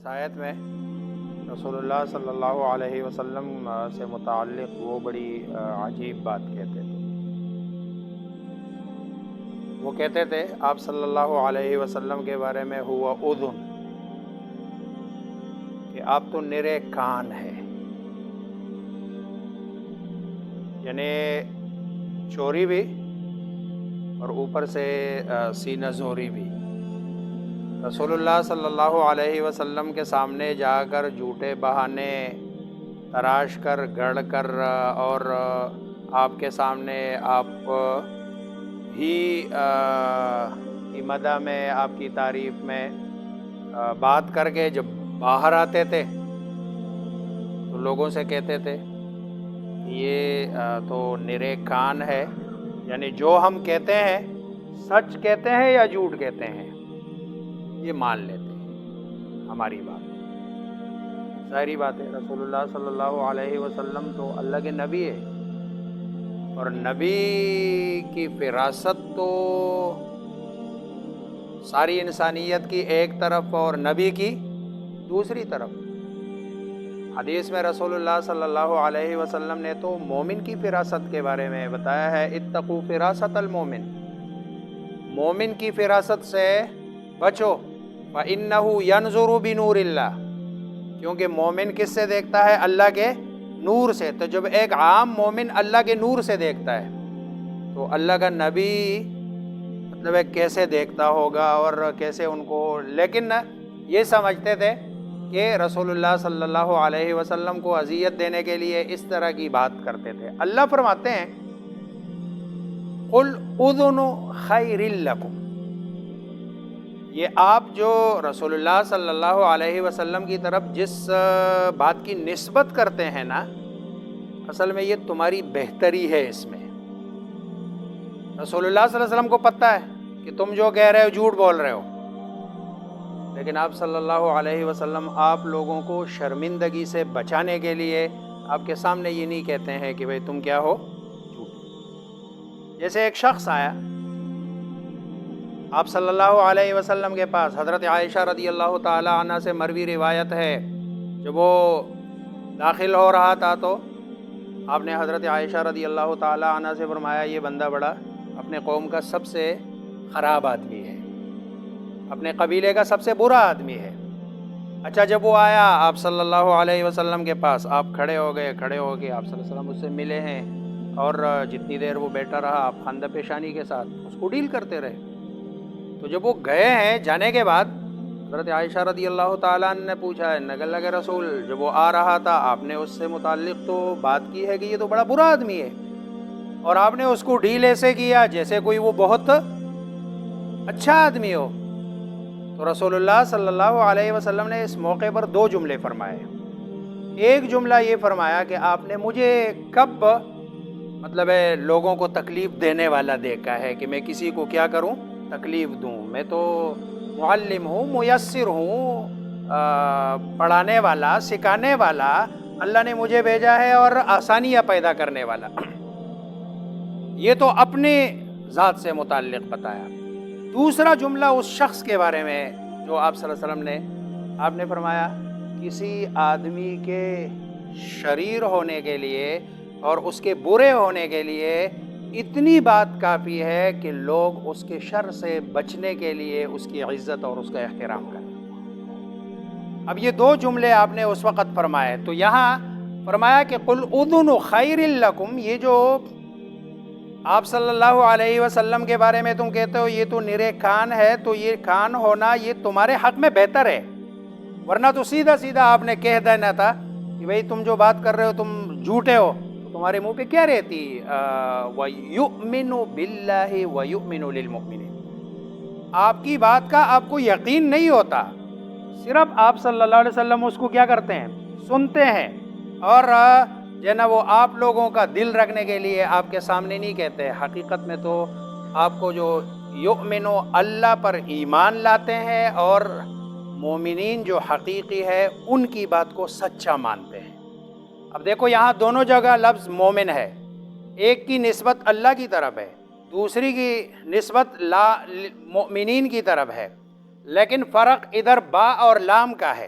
اس آیت میں رسول اللہ صلی اللہ علیہ وسلم سے متعلق وہ بڑی عجیب بات کہتے تھے۔ وہ کہتے تھے آپ صلی اللہ علیہ وسلم کے بارے میں ہوا اذن، کہ آپ تو نرے کان ہے، یعنی چوری بھی اور اوپر سے سینہ زوری بھی۔ رسول اللہ صلی اللہ علیہ وسلم کے سامنے جا کر جھوٹے بہانے تراش کر گڑھ کر اور آپ کے سامنے آپ ہی کی مدح میں، آپ کی تعریف میں بات کر کے جب باہر آتے تھے تو لوگوں سے کہتے تھے یہ تو نرے کان ہے، یعنی جو ہم کہتے ہیں سچ کہتے ہیں یا جھوٹ کہتے ہیں یہ مان لیتے ہیں ہماری بات۔ ظاہری بات ہے، رسول اللہ صلی اللہ علیہ وسلم تو اللہ کے نبی ہے، اور نبی کی فراست تو ساری انسانیت کی ایک طرف اور نبی کی دوسری طرف۔ حدیث میں رسول اللہ صلی اللہ علیہ وسلم نے تو مومن کی فراست کے بارے میں بتایا ہے، اتقوا فراست المومن، مومن کی فراست سے بچو، فَإِنَّهُ يَنْظُرُ بِنُورِ اللَّهِ، کیونکہ مومن کس سے دیکھتا ہے؟ اللہ کے نور سے۔ تو جب ایک عام مومن اللہ کے نور سے دیکھتا ہے تو اللہ کا نبی مطلب ہے کیسے دیکھتا ہوگا اور کیسے ان کو، لیکن یہ سمجھتے تھے کہ رسول اللہ صلی اللہ علیہ وسلم کو اذیت دینے کے لیے اس طرح کی بات کرتے تھے۔ اللہ فرماتے ہیں قُلْ أُذُنُ خَيْرٍ لَكُمْ، یہ آپ جو رسول اللہ صلی اللہ علیہ وسلم کی طرف جس بات کی نسبت کرتے ہیں نا، اصل میں یہ تمہاری بہتری ہے۔ اس میں رسول اللہ صلی اللہ علیہ وسلم کو پتہ ہے کہ تم جو کہہ رہے ہو جھوٹ بول رہے ہو، لیکن آپ صلی اللہ علیہ وسلم آپ لوگوں کو شرمندگی سے بچانے کے لیے آپ کے سامنے یہ نہیں کہتے ہیں کہ بھئی تم کیا ہو، جھوٹ۔ جیسے ایک شخص آیا آپ صلی اللہ علیہ وسلم کے پاس، حضرت عائشہ رضی اللہ تعالی عنہ سے مروی روایت ہے، جب وہ داخل ہو رہا تھا تو آپ نے حضرت عائشہ رضی اللہ تعالی عنہ سے فرمایا یہ بندہ بڑا اپنے قوم کا سب سے خراب آدمی ہے، اپنے قبیلے کا سب سے برا آدمی ہے۔ اچھا، جب وہ آیا آپ صلی اللہ علیہ وسلم کے پاس، آپ کھڑے ہو گئے، کھڑے ہو کے آپ صلی اللہ علیہ وسلم اس سے ملے ہیں، اور جتنی دیر وہ بیٹھا رہا آپ خندہ پیشانی کے ساتھ اس کو ڈیل کرتے رہے۔ تو جب وہ گئے ہیں جانے کے بعد، حضرت عائشہ رضی اللہ تعالیٰ عنہ نے پوچھا ہے نگل لگے رسول، جب وہ آ رہا تھا آپ نے اس سے متعلق تو بات کی ہے کہ یہ تو بڑا برا آدمی ہے، اور آپ نے اس کو ڈیل ایسے کیا جیسے کوئی وہ بہت اچھا آدمی ہو۔ تو رسول اللہ صلی اللہ علیہ وسلم نے اس موقع پر دو جملے فرمائے۔ ایک جملہ یہ فرمایا کہ آپ نے مجھے کب مطلب ہے لوگوں کو تکلیف دینے والا دیکھا ہے کہ میں کسی کو کیا کروں، تکلیف دوں؟ میں تو معلم ہوں، میسر ہوں، پڑھانے والا، سکھانے والا، اللہ نے مجھے بھیجا ہے، اور آسانیاں پیدا کرنے والا۔ یہ تو اپنے ذات سے متعلق بتایا۔ دوسرا جملہ اس شخص کے بارے میں جو آپ صلی اللہ علیہ وسلم نے، آپ نے فرمایا کسی آدمی کے شریر ہونے کے لیے اور اس کے برے ہونے کے لیے اتنی بات کافی ہے کہ لوگ اس کے شر سے بچنے کے لیے اس کی عزت اور اس کا احترام کریں۔ اب یہ دو جملے آپ نے اس وقت فرمائے، تو یہاں فرمایا کہ قُلْ أُذُنُ خَيْرٍ لَكُمْ، یہ جو آپ صلی اللہ علیہ وسلم کے بارے میں تم کہتے ہو یہ تو نرے کان ہے، تو یہ کان ہونا یہ تمہارے حق میں بہتر ہے، ورنہ تو سیدھا سیدھا آپ نے کہہ دینا تھا کہ بھئی تم جو بات کر رہے ہو تم جھوٹے ہو، تو تمہارے منہ پہ کیا رہتی وَيُؤْمِنُ بِاللَّهِ وَيُؤْمِنُ لِلْمُؤْمِنِينَ، آپ کی بات کا آپ کو یقین نہیں ہوتا، صرف آپ صلی اللہ علیہ وسلم اس کو کیا کرتے ہیں، سنتے ہیں، اور نا وہ آپ لوگوں کا دل رکھنے کے لیے آپ کے سامنے نہیں کہتے۔ حقیقت میں تو آپ کو جو یؤمنو اللہ پر ایمان لاتے ہیں اور مومنین جو حقیقی ہے ان کی بات کو سچا مانتے ہیں۔ اب دیکھو یہاں دونوں جگہ لفظ مومن ہے، ایک کی نسبت اللہ کی طرف ہے، دوسری کی نسبت مؤمنین کی طرف ہے، لیکن فرق ادھر با اور لام کا ہے۔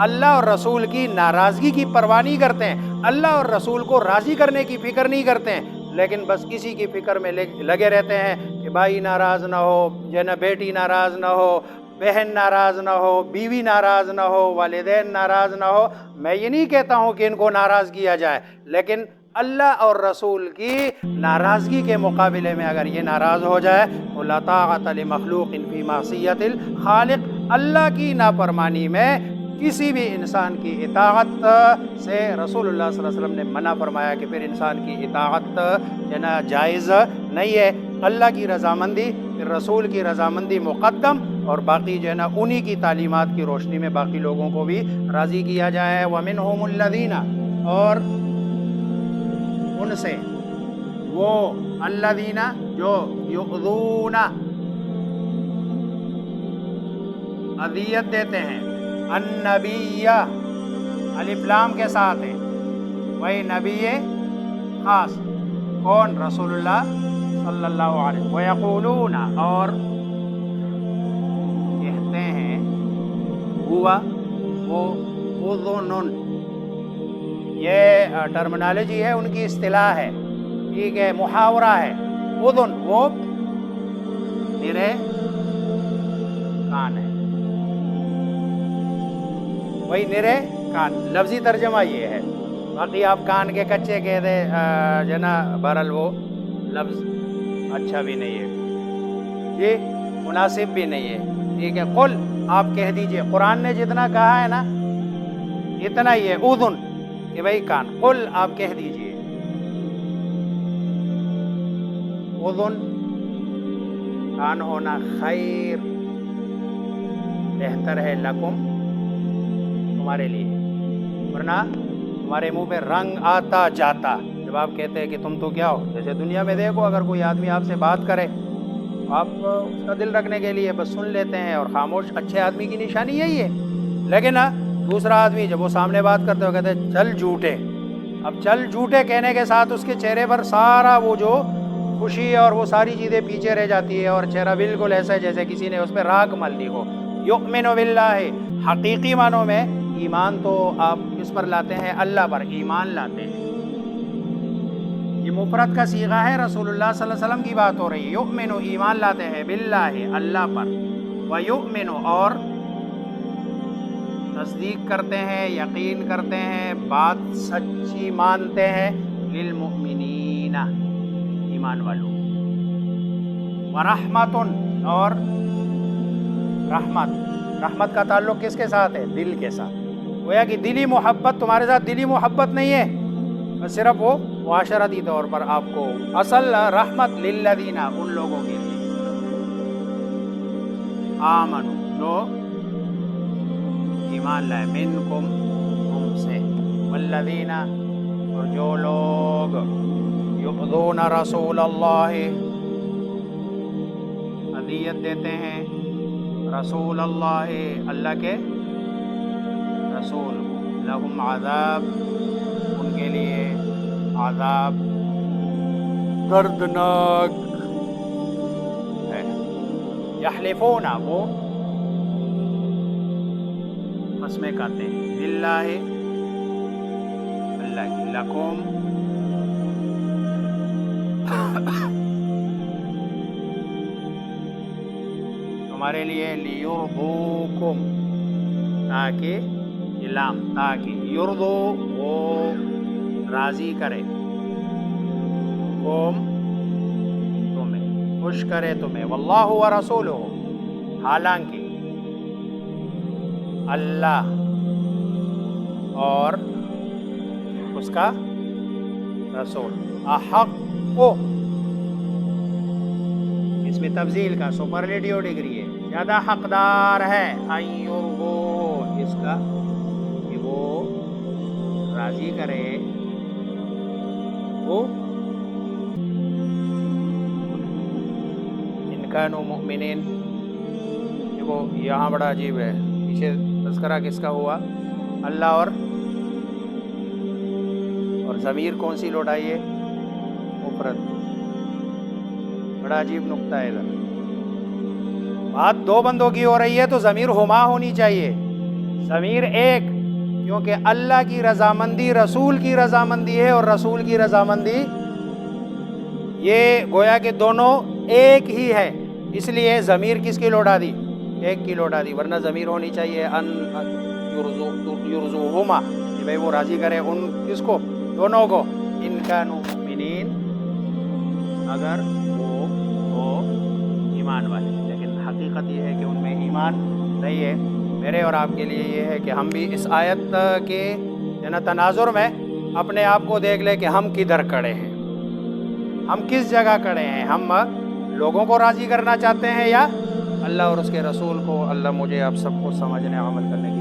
اللہ اور رسول کی ناراضگی کی پرواہ نہیں کرتے ہیں، اللہ اور رسول کو راضی کرنے کی فکر نہیں کرتے ہیں، لیکن بس کسی کی فکر میں لگے رہتے ہیں کہ بھائی ناراض نہ ہو، بیٹی ناراض نہ ہو، بہن ناراض نہ ہو، بیوی ناراض نہ ہو، والدین ناراض نہ ہو۔ میں یہ نہیں کہتا ہوں کہ ان کو ناراض کیا جائے، لیکن اللہ اور رسول کی ناراضگی کے مقابلے میں اگر یہ ناراض ہو جائے تو لا طاعۃ لمخلوق فی معصیۃ الخالق، اللہ کی نافرمانی میں کسی بھی انسان کی اطاعت سے رسول اللہ صلی اللہ علیہ وسلم نے منع فرمایا کہ پھر انسان کی اطاعت جو نا جائز نہیں ہے۔ اللہ کی رضامندی پھر رسول کی رضامندی مقدم، اور باقی جو ہے نا انہی کی تعلیمات کی روشنی میں باقی لوگوں کو بھی راضی کیا جائے۔ وَمِنْهُمُ الَّذِينَ، اور ان سے وہ الذین جو یؤذون اذیت دیتے ہیں، النبی الف لام کے ساتھ ہے، وہی نبی خاص کون؟ رسول اللہ صلی اللہ علیہ وسلم۔ ویقولون، اور کہتے ہیں، ہوا وہ اذن، یہ ٹرمنالوجی ہے، ان کی اصطلاح ہے، ٹھیک ہے، محاورہ ہے۔ اذن وہ میرے کان ہے، وہی نرے کان، لفظی ترجمہ یہ ہے، باقی آپ کان کے کچے کہہ دے جو نا بہرحال وہ لفظ اچھا بھی نہیں ہے، یہ مناسب بھی نہیں ہے، ٹھیک ہے۔ قل، آپ کہہ دیجئے، قرآن نے جتنا کہا ہے نا اتنا ہی ہے، اذن کہ بھائی کان، قل آپ کہہ دیجئے، اذن کان ہونا خیر، بہتر ہے، لکم تمہارے لیے، ورنہ تمہارے منہ پہ رنگ آتا جاتا جب آپ کہتے ہیں کہ تم تو کیا ہو۔ جیسے دنیا میں دیکھو، اگر کوئی آدمی آپ سے بات کرے آپ اس کا دل رکھنے کے لیے بس سن لیتے ہیں اور خاموش، اچھے آدمی کی نشانی یہی ہے، لیکن دوسرا آدمی جب وہ سامنے بات کرتے ہو کہتے ہیں چل جھوٹے، اب چل جھوٹے کہنے کے ساتھ اس کے چہرے پر سارا وہ جو خوشی اور وہ ساری چیزیں پیچھے رہ جاتی ہے، اور چہرہ بالکل ایسا ہے جیسے کسی نے اس پہ راکھ مل دی ہو۔ یؤمن باللہ، حقیقی معنوں میں ایمان تو آپ کس پر لاتے ہیں؟ اللہ پر ایمان لاتے ہیں، یہ مفرد کا صیغہ ہے، رسول اللہ صلی اللہ علیہ وسلم کی بات ہو رہی ہے۔ یؤمن، ایمان لاتے ہیں، باللہ، اللہ پر، ویؤمن، اور تصدیق کرتے ہیں، یقین کرتے ہیں، بات سچی مانتے ہیں، للمؤمنین، ایمان والوں، ورحمت، اور رحمت کا تعلق کس کے ساتھ ہے؟ دل کے ساتھ، گویا کہ دلی محبت، تمہارے ساتھ دلی محبت نہیں ہے، بس صرف وہ معاشرتی طور پر آپ کو، اصل رحمت للذین، ان لوگوں کے لیے، آمنو، جو ایمان لائے، منکم، تم سے، والذین، اور جو لوگ، یؤذون رسول اللہ، اذیت دیتے ہیں رسول اللہ، اللہ کے رسول کو، لہم عذاب، ان کے لیے عذاب دردناک ہے۔ یحلفون، وہ قسمیں کھاتے ہیں، باللہ، اللہ کی، لکم، تمہارے لیے، لیرضوکم، تاکہ، یہ لام، تاکہ، یرضو، وہ راضی کرے، کم، تمہیں، خوش کرے تمہیں، واللہ ورسولہ، حالانکہ اللہ اور اس کا رسول، احق، اس میں تفضیل کا سپرلیٹیو ڈگری ہے، زیادہ حقدار ہے، ایرغو، اس کا کہ وہ راضی کرے، وہ ان کانوا مؤمنین۔ دیکھو یہاں بڑا عجیب ہے، پیچھے تذکرہ کس کا ہوا؟ اللہ اور ضمیر کون سی لوٹائی ہے؟ مفرد، بڑا عجیب نقطہ ہے ادھر، بات دو بندوں کی ہو رہی ہے تو ضمیر ہما ہونی چاہیے، ضمیر ایک، کیونکہ اللہ کی رضامندی رسول کی رضامندی ہے اور رسول کی رضامندی، یہ گویا کہ دونوں ایک ہی ہے، اس لیے ضمیر کس کی لوٹا دی؟ ایک کی لوٹا دی، ورنہ ضمیر ہونی چاہیے ان یرزوہما، کہ بھئی وہ راضی کرے ان کس کو؟ دونوں کو، ان کانوا مؤمنین، اگر وہ ہو ایمان والے، لیکن حقیقت یہ ہے کہ ان میں ایمان نہیں ہے۔ میرے اور آپ کے لیے یہ ہے کہ ہم بھی اس آیت کے تناظر میں اپنے آپ کو دیکھ لیں کہ ہم کدھر کھڑے ہیں، ہم کس جگہ کھڑے ہیں، ہم لوگوں کو راضی کرنا چاہتے ہیں یا اللہ اور اس کے رسول کو؟ اللہ مجھے آپ سب کو سمجھنے عمل کرنے کی